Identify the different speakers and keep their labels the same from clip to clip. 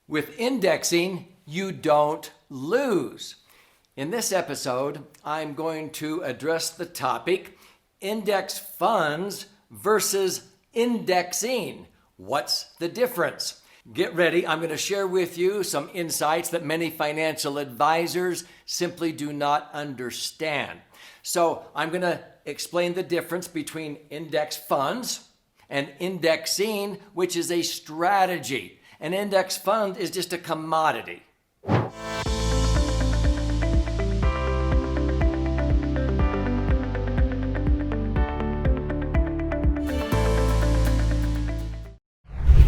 Speaker 1: With indexing, you don't lose. In this episode, I'm going to address the topic, index funds versus indexing. What's the difference? Get ready. I'm going to share with you some insights that many financial advisors simply do not understand. So I'm going to explain the difference between index funds and indexing, which is a strategy. An index fund is just a commodity.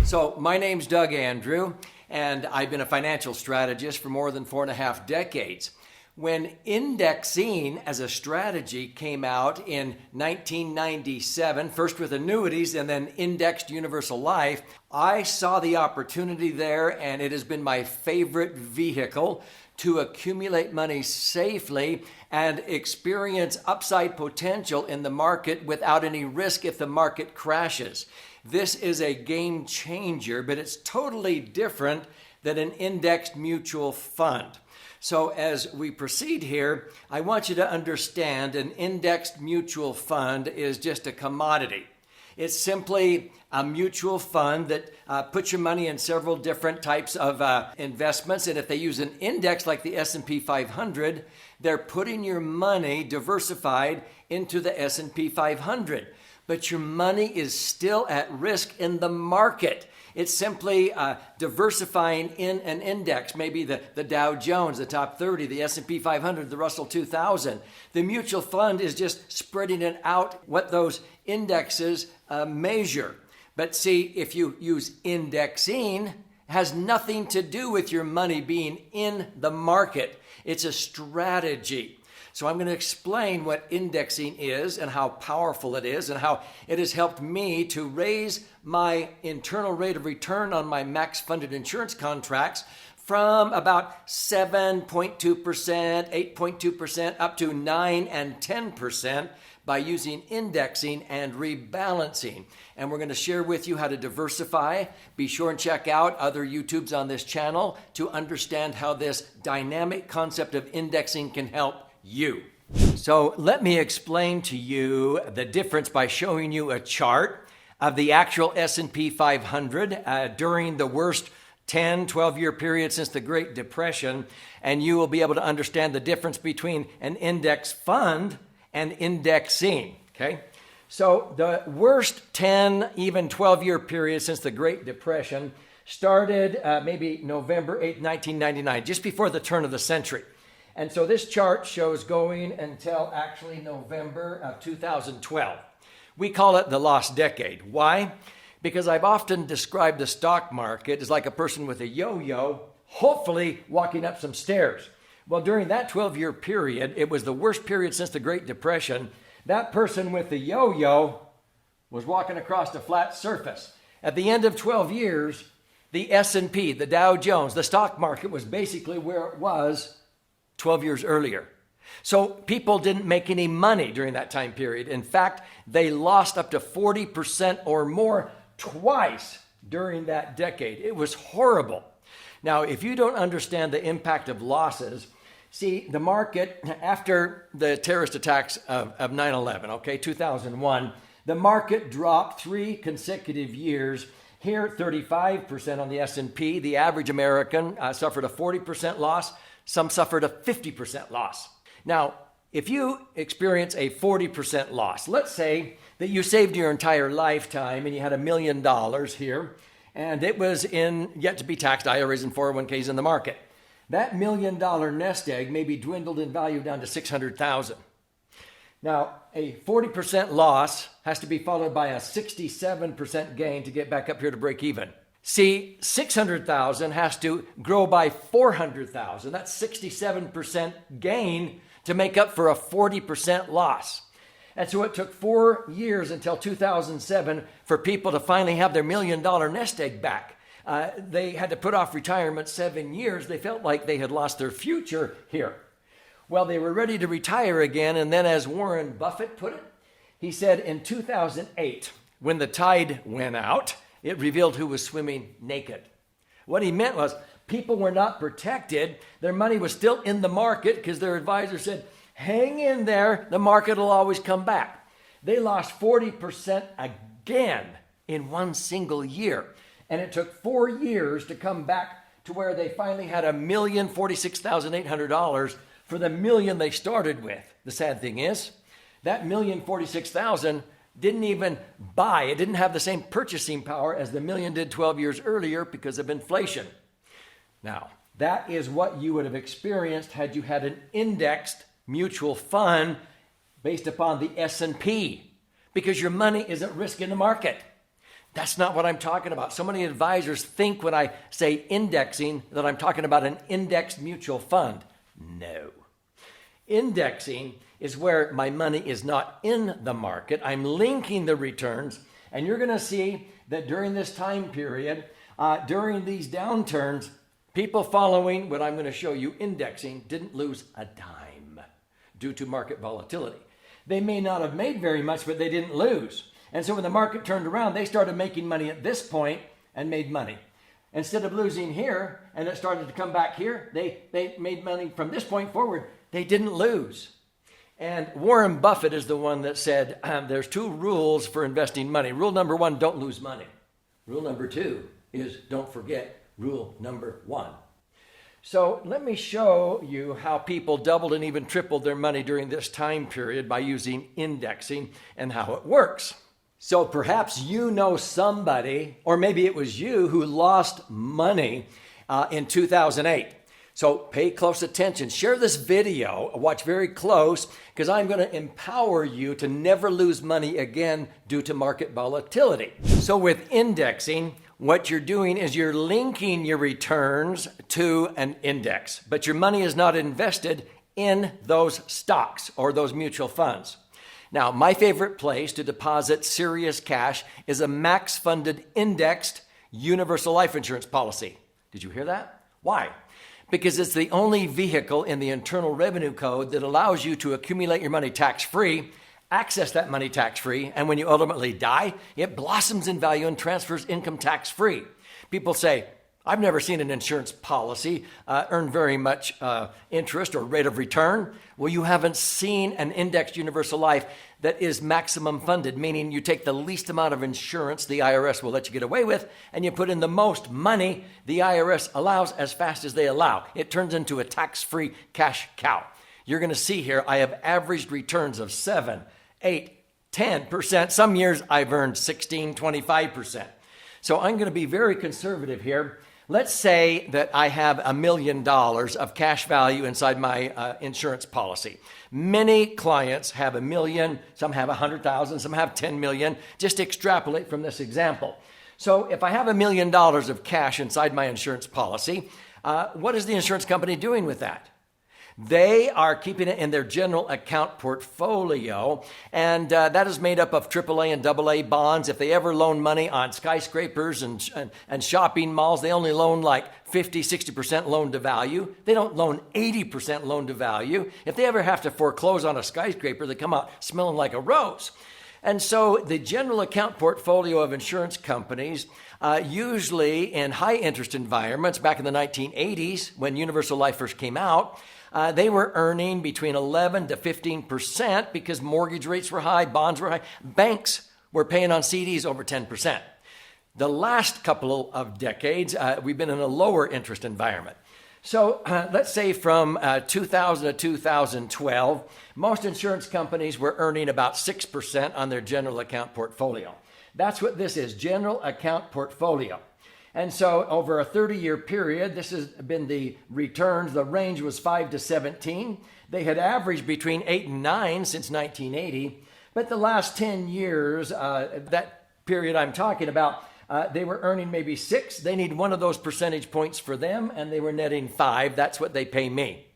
Speaker 1: So my name's Doug Andrew, and I've been a financial strategist for more than 4.5 decades. When indexing as a strategy came out in 1997, first with annuities and then indexed universal life, I saw the opportunity there, and it has been my favorite vehicle to accumulate money safely and experience upside potential in the market without any risk if the market crashes. This is a game changer, but it's totally different than an indexed mutual fund. So as we proceed here, I want you to understand an indexed mutual fund is just a commodity. It's simply a mutual fund that puts your money in several different types of investments. And if they use an index like the S&P 500, they're putting your money diversified into the S&P 500. But your money is still at risk in the market. It's simply diversifying in an index, maybe the Dow Jones, the top 30, the S&P 500, the Russell 2000. The mutual fund is just spreading it out, what those indexes measure. But see, if you use indexing, it has nothing to do with your money being in the market. It's a strategy. So I'm going to explain what indexing is and how powerful it is and how it has helped me to raise my internal rate of return on my max funded insurance contracts from about 7.2%, 8.2% up to 9 and 10% by using indexing and rebalancing. And we're going to share with you how to diversify. Be sure and check out other YouTubes on this channel to understand how this dynamic concept of indexing can help you. So let me explain to you the difference by showing you a chart of the actual S&P 500 during the worst 10, 12-year period since the Great Depression, and you will be able to understand the difference between an index fund and indexing, okay? So the worst 10, even 12-year period since the Great Depression started maybe November 8, 1999, just before the turn of the century. And so this chart shows going until actually November of 2012. We call it the lost decade. Why? Because I've often described the stock market as like a person with a yo-yo, hopefully walking up some stairs. Well, during that 12-year period, it was the worst period since the Great Depression. That person with the yo-yo was walking across a flat surface. At the end of 12 years, the S&P, the Dow Jones, the stock market was basically where it was 12 years earlier. So people didn't make any money during that time period. In fact, they lost up to 40% or more twice during that decade. It was horrible. Now, if you don't understand the impact of losses, see, the market, after the terrorist attacks of 9/11, okay, 2001, the market dropped 3 consecutive years. Here, 35% on the S&P. The average American suffered a 40% loss. Some suffered a 50% loss. Now, if you experience a 40% loss, let's say that you saved your entire lifetime and you had $1 million here, and it was in yet to be taxed IRAs and 401ks in the market. That $1 million nest egg may be dwindled in value down to $600,000. Now, a 40% loss has to be followed by a 67% gain to get back up here to break even. See, 600,000 has to grow by 400,000. That's 67% gain to make up for a 40% loss. And so it took 4 years until 2007 for people to finally have their $1 million nest egg back. They had to put off retirement 7 years. They felt like they had lost their future here. Well, they were ready to retire again. And then, as Warren Buffett put it, he said in 2008, when the tide went out, it revealed who was swimming naked. What he meant was people were not protected. Their money was still in the market because their advisor said, hang in there, the market will always come back. They lost 40% again in one single year. And it took 4 years to come back to where they finally had $1,046,800 for the million they started with. The sad thing is, that $1,046,000 didn't even buy. It didn't have the same purchasing power as the million did 12 years earlier because of inflation. Now, that is what you would have experienced had you had an indexed mutual fund based upon the S&P, because your money is at risk in the market. That's not what I'm talking about. So many advisors think when I say indexing that I'm talking about an indexed mutual fund. No. Indexing is where my money is not in the market. I'm linking the returns, and you're going to see that during this time period, during these downturns, people following what I'm going to show you, indexing, didn't lose a dime due to market volatility. They may not have made very much, but they didn't lose. And so when the market turned around, they started making money at this point and made money. Instead of losing here and it started to come back here, they made money from this point forward. They didn't lose. And Warren Buffett is the one that said there's 2 rules for investing money. Rule number 1, don't lose money. Rule number 2 is don't forget rule number 1. So let me show you how people doubled and even tripled their money during this time period by using indexing and how it works. So perhaps you know somebody, or maybe it was you, who lost money in 2008. So pay close attention. Share this video. Watch very close, because I'm going to empower you to never lose money again due to market volatility. So with indexing, what you're doing is you're linking your returns to an index, but your money is not invested in those stocks or those mutual funds. Now, my favorite place to deposit serious cash is a max-funded indexed universal life insurance policy. Did you hear that? Why? Because it's the only vehicle in the Internal Revenue Code that allows you to accumulate your money tax-free, access that money tax-free, and when you ultimately die, it blossoms in value and transfers income tax-free. People say, I've never seen an insurance policy earn very much interest or rate of return. Well, you haven't seen an indexed universal life that is maximum funded, meaning you take the least amount of insurance the IRS will let you get away with, and you put in the most money the IRS allows as fast as they allow. It turns into a tax-free cash cow. You're going to see here, I have averaged returns of 7, 8, 10%. Some years I've earned 16, 25%. So I'm going to be very conservative here. Let's say that I have $1 million of cash value inside my insurance policy. Many clients have $1 million, some have 100,000, some have 10 million. Just extrapolate from this example. So if I have $1 million of cash inside my insurance policy, what is the insurance company doing with that? They are keeping it in their general account portfolio, and that is made up of AAA and AA bonds. If they ever loan money on skyscrapers and shopping malls, they only loan like 50, 60% loan to value. They don't loan 80% loan to value. If they ever have to foreclose on a skyscraper, they come out smelling like a rose. And so the general account portfolio of insurance companies, usually in high interest environments back in the 1980s when Universal Life first came out, they were earning between 11 to 15% because mortgage rates were high, bonds were high. Banks were paying on CDs over 10%. The last couple of decades, we've been in a lower interest environment. So let's say from 2000 to 2012, most insurance companies were earning about 6% on their general account portfolio. That's what this is, general account portfolio. And so over a 30-year period, this has been the returns. The range was 5 to 17. They had averaged between 8 and 9 since 1980. But the last 10 years, that period I'm talking about, they were earning maybe 6. They need one of those percentage points for them, and they were netting 5. That's what they pay me.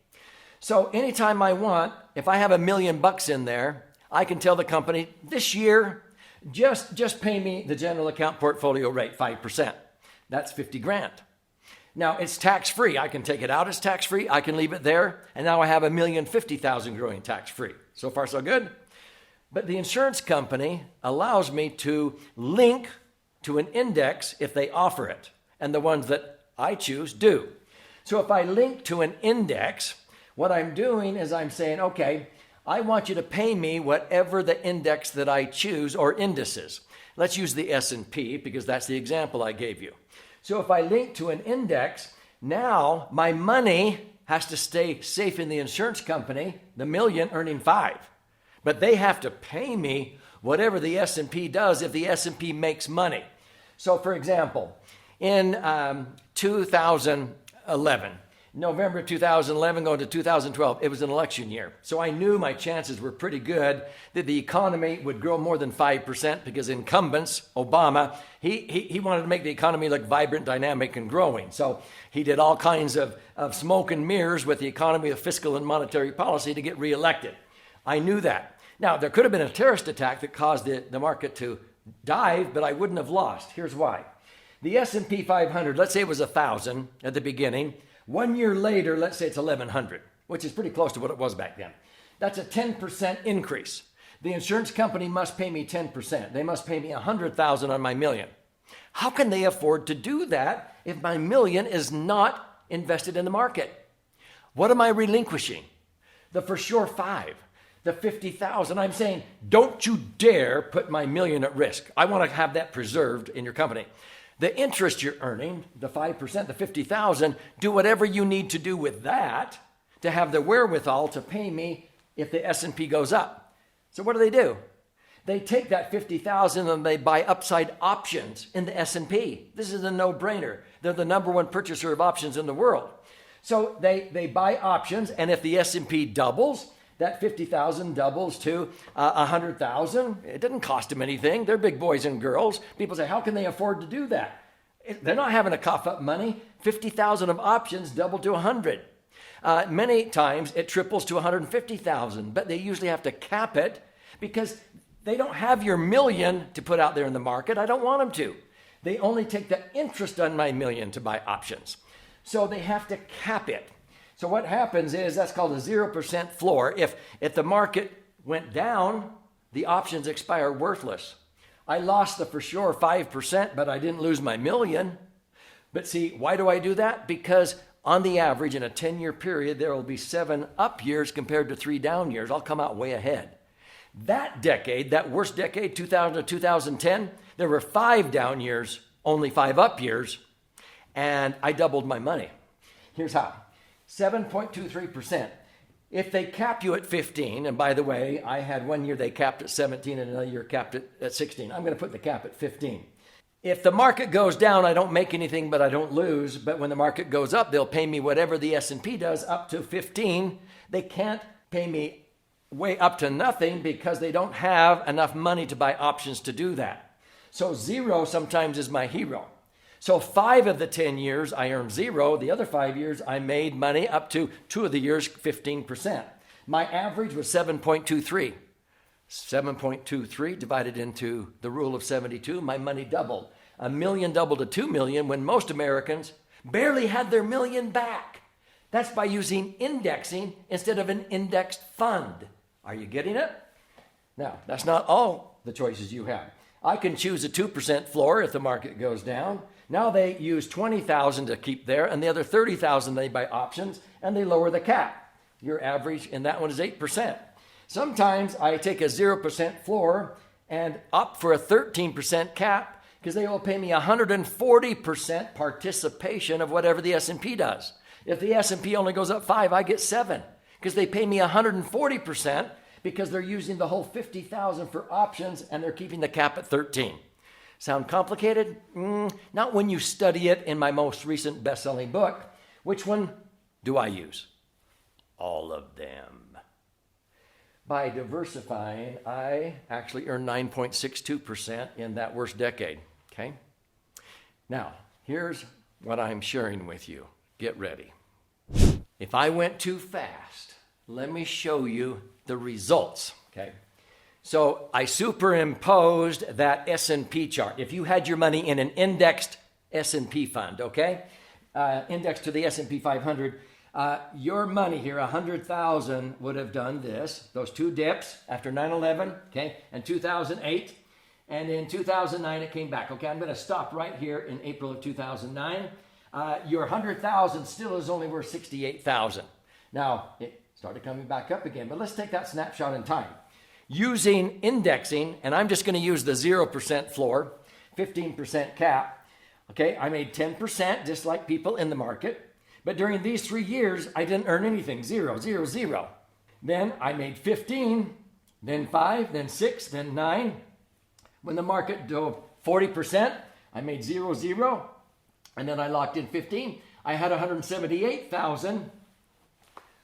Speaker 1: So anytime I want, if I have $1 million in there, I can tell the company, this year, just pay me the general account portfolio rate, 5%. That's 50 grand. Now it's tax-free. I can take it out as tax-free. I can leave it there. And now I have $1,050,000 growing tax-free. So far, so good. But the insurance company allows me to link to an index if they offer it. And the ones that I choose do. So if I link to an index, what I'm doing is I'm saying, okay, I want you to pay me whatever the index that I choose, or indices. Let's use the S&P because that's the example I gave you. So if I link to an index, now my money has to stay safe in the insurance company, the million earning 5. But they have to pay me whatever the S&P does if the S&P makes money. So for example, in 2011, November 2011 going to 2012, it was an election year. So I knew my chances were pretty good that the economy would grow more than 5% because incumbents, Obama, he wanted to make the economy look vibrant, dynamic, and growing. So he did all kinds of smoke and mirrors with the economy of fiscal and monetary policy to get reelected. I knew that. Now, there could have been a terrorist attack that caused the market to dive, but I wouldn't have lost. Here's why. The S&P 500, let's say it was 1,000 at the beginning. 1 year later, let's say it's 1,100, which is pretty close to what it was back then. That's a 10% increase. The insurance company must pay me 10%. They must pay me 100,000 on my million. How can they afford to do that if my million is not invested in the market? What am I relinquishing? The for sure 5, the 50,000. I'm saying, don't you dare put my million at risk. I want to have that preserved in your company. The interest you're earning, the 5%, the 50,000, do whatever you need to do with that to have the wherewithal to pay me if the S&P goes up. So what do? They take that 50,000 and they buy upside options in the S&P. This is a no-brainer. They're the number one purchaser of options in the world. So they buy options, and if the S&P doubles, that 50,000 doubles to 100,000. It didn't cost them anything. They're big boys and girls. People say, how can they afford to do that? They're not having to cough up money. 50,000 of options double to 100. Many times it triples to 150,000, but they usually have to cap it because they don't have your million to put out there in the market. I don't want them to. They only take the interest on my million to buy options. So they have to cap it. So what happens is that's called a 0% floor. If the market went down, the options expire worthless. I lost the for sure 5%, but I didn't lose my million. But see, why do I do that? Because on the average, in a 10-year period, there will be 7 up years compared to 3 down years. I'll come out way ahead. That decade, that worst decade, 2000 to 2010, there were 5 down years, only 5 up years, and I doubled my money. Here's how. 7.23%. If they cap you at 15, and by the way, I had 1 year they capped at 17 and another year capped at 16. I'm going to put the cap at 15. If the market goes down, I don't make anything, but I don't lose. But when the market goes up, they'll pay me whatever the S&P does up to 15. They can't pay me way up to nothing because they don't have enough money to buy options to do that. So 0 sometimes is my hero. So 5 of the 10 years, I earned 0. The other 5 years, I made money up to 2 of the years, 15%. My average was 7.23. 7.23 divided into the rule of 72, my money doubled. $1 million doubled to $2 million when most Americans barely had their million back. That's by using indexing instead of an indexed fund. Are you getting it? Now, that's not all the choices you have. I can choose a 2% floor if the market goes down. Now they use 20,000 to keep there, and the other 30,000 they buy options, and they lower the cap. Your average in that one is 8%. Sometimes I take a 0% floor and opt for a 13% cap because they will pay me 140% participation of whatever the S&P does. If the S&P only goes up 5, I get 7 because they pay me 140% because they're using the whole 50,000 for options and they're keeping the cap at 13. Sound complicated? Not when you study it in my most recent best-selling book. Which one do I use? All of them. By diversifying, I actually earned 9.62% in that worst decade. Okay? Now, here's what I'm sharing with you. Get ready. If I went too fast, let me show you the results. Okay? So I superimposed that S&P chart. If you had your money in an indexed S&P fund, okay, indexed to the S&P 500, your money here, 100,000, would have done this. Those 2 dips after 9/11, okay, and 2008, and in 2009 it came back. Okay, I'm going to stop right here in April of 2009. your 100,000 still is only worth 68,000. Now, it started coming back up again, but let's take that snapshot in time. Using indexing, and I'm just going to use the 0% floor, 15% cap. Okay, I made 10% just like people in the market. But during these 3 years, I didn't earn anything, 0, 0, 0. Then I made 15, then 5, then 6, then 9. When the market dove 40%, I made 0, 0. And then I locked in 15. I had 178,000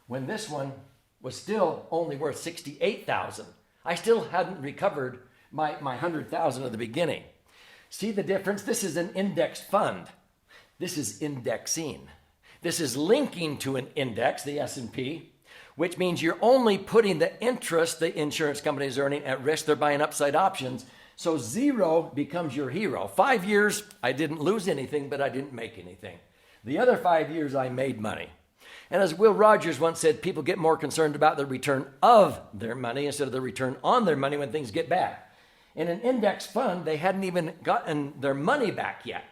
Speaker 1: when this one was still only worth 68,000. I still hadn't recovered my 100,000 at the beginning. See the difference? This is an index fund. This is indexing. This is linking to an index, the S&P, which means you're only putting the interest the insurance company is earning at risk. They're buying upside options. So 0 becomes your hero. 5 years, I didn't lose anything, but I didn't make anything. The other 5 years, I made money. And as Will Rogers once said, people get more concerned about the return of their money instead of the return on their money when things get bad. In an index fund, they hadn't even gotten their money back yet.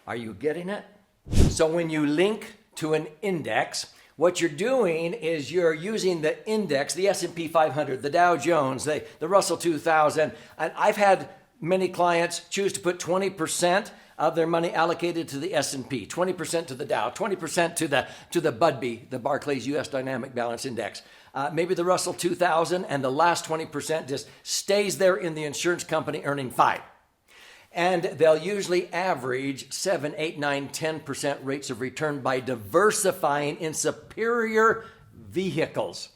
Speaker 1: Are you getting it? So when you link to an index, what you're doing is you're using the index, the S&P 500, the Dow Jones, the Russell 2000. And I've had many clients choose to put 20% of their money allocated to the S&P, 20% to the Dow, 20% to the BUDB, the Barclays U.S. Dynamic Balance Index. Maybe the Russell 2000, and the last 20% just stays there in the insurance company earning 5%. And they'll usually average 7, 8, 9, 10% rates of return by diversifying in superior vehicles.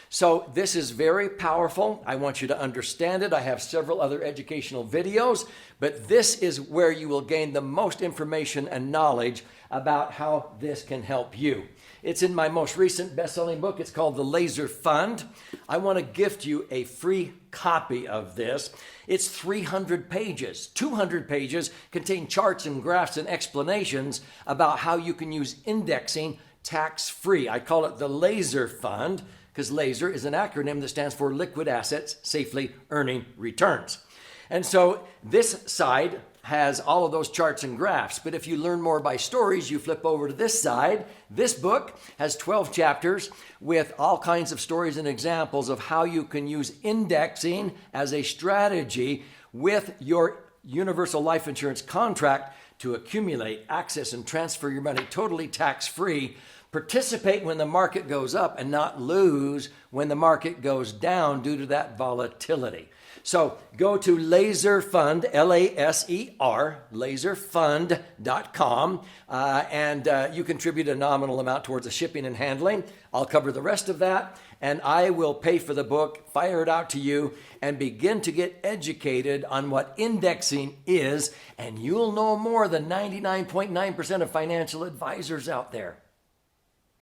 Speaker 1: So this is very powerful. I want you to understand it. I have several other educational videos, but this is where you will gain the most information and knowledge about how this can help you. It's in my most recent best-selling book. It's called The Laser Fund. I want to gift you a free copy of this. It's 300 pages. 200 pages contain charts and graphs and explanations about how you can use indexing tax-free. I call it the Laser Fund because LASER is an acronym that stands for Liquid Assets Safely Earning Returns. And so this side has all of those charts and graphs. But if you learn more by stories, you flip over to this side. This book has 12 chapters with all kinds of stories and examples of how you can use indexing as a strategy with your universal life insurance contract to accumulate, access, and transfer your money totally tax-free. Participate when the market goes up and not lose when the market goes down due to that volatility. So go to Laser Fund, L-A-S-E-R, laserfund.com, and you contribute a nominal amount towards the shipping and handling. I'll cover the rest of that, and I will pay for the book, fire it out to you, and begin to get educated on what indexing is, and you'll know more than 99.9% of financial advisors out there.